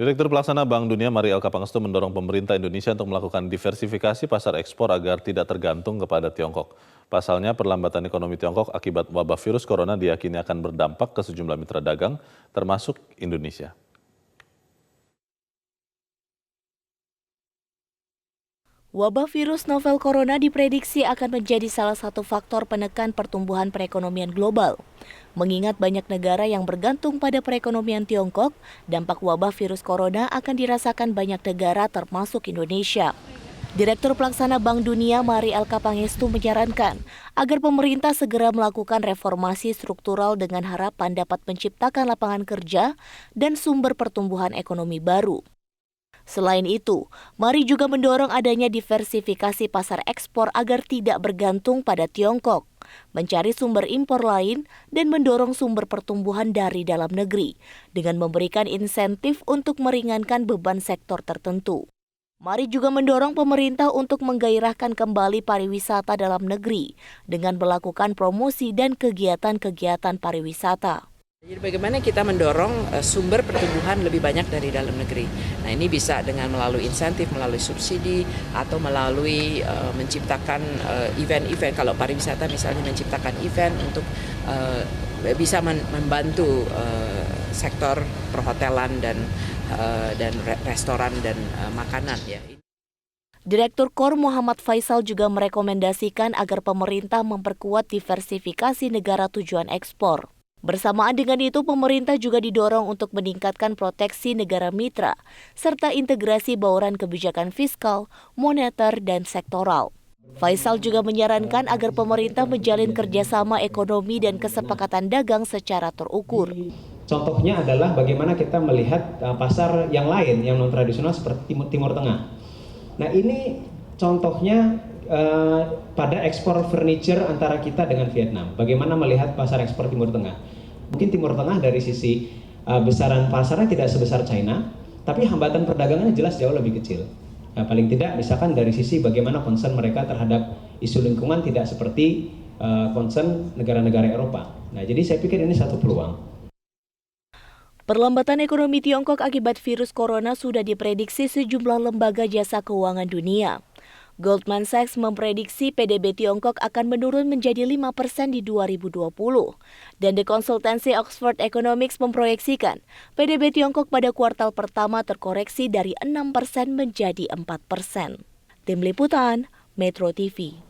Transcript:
Direktur Pelaksana Bank Dunia Mari Elka Pangestu mendorong pemerintah Indonesia untuk melakukan diversifikasi pasar ekspor agar tidak tergantung kepada Tiongkok. Pasalnya, perlambatan ekonomi Tiongkok akibat wabah virus corona diyakini akan berdampak ke sejumlah mitra dagang, termasuk Indonesia. Wabah virus novel corona diprediksi akan menjadi salah satu faktor penekan pertumbuhan perekonomian global. Mengingat banyak negara yang bergantung pada perekonomian Tiongkok, dampak wabah virus corona akan dirasakan banyak negara termasuk Indonesia. Direktur Pelaksana Bank Dunia Mari Elka Pangestu menyarankan agar pemerintah segera melakukan reformasi struktural dengan harapan dapat menciptakan lapangan kerja dan sumber pertumbuhan ekonomi baru. Selain itu, Mari juga mendorong adanya diversifikasi pasar ekspor agar tidak bergantung pada Tiongkok, mencari sumber impor lain, dan mendorong sumber pertumbuhan dari dalam negeri, dengan memberikan insentif untuk meringankan beban sektor tertentu. Mari juga mendorong pemerintah untuk menggairahkan kembali pariwisata dalam negeri, dengan melakukan promosi dan kegiatan-kegiatan pariwisata. Jadi bagaimana kita mendorong sumber pertumbuhan lebih banyak dari dalam negeri. Nah ini bisa dengan melalui insentif, melalui subsidi, atau melalui menciptakan event-event. Kalau pariwisata misalnya menciptakan event untuk bisa membantu sektor perhotelan dan restoran dan makanan ya. Direktur KOR Muhammad Faisal juga merekomendasikan agar pemerintah memperkuat diversifikasi negara tujuan ekspor. Bersamaan dengan itu, pemerintah juga didorong untuk meningkatkan proteksi negara mitra, serta integrasi bauran kebijakan fiskal, moneter, dan sektoral. Faisal juga menyarankan agar pemerintah menjalin kerjasama ekonomi dan kesepakatan dagang secara terukur. Contohnya adalah bagaimana kita melihat pasar yang lain, yang non-tradisional seperti Timur Tengah. Nah ini contohnya pada ekspor furniture antara kita dengan Vietnam. Bagaimana melihat pasar ekspor Timur Tengah? Mungkin Timur Tengah dari sisi besaran pasarnya tidak sebesar China, tapi hambatan perdagangannya jelas jauh lebih kecil. Nah, paling tidak misalkan dari sisi bagaimana concern mereka terhadap isu lingkungan tidak seperti concern negara-negara Eropa. Nah, jadi saya pikir ini satu peluang. Perlambatan ekonomi Tiongkok akibat virus corona sudah diprediksi sejumlah lembaga jasa keuangan dunia. Goldman Sachs memprediksi PDB Tiongkok akan menurun menjadi 5% di 2020. Dan The Consultancy Oxford Economics memproyeksikan PDB Tiongkok pada kuartal pertama terkoreksi dari 6% menjadi 4%. Tim Liputan, Metro TV.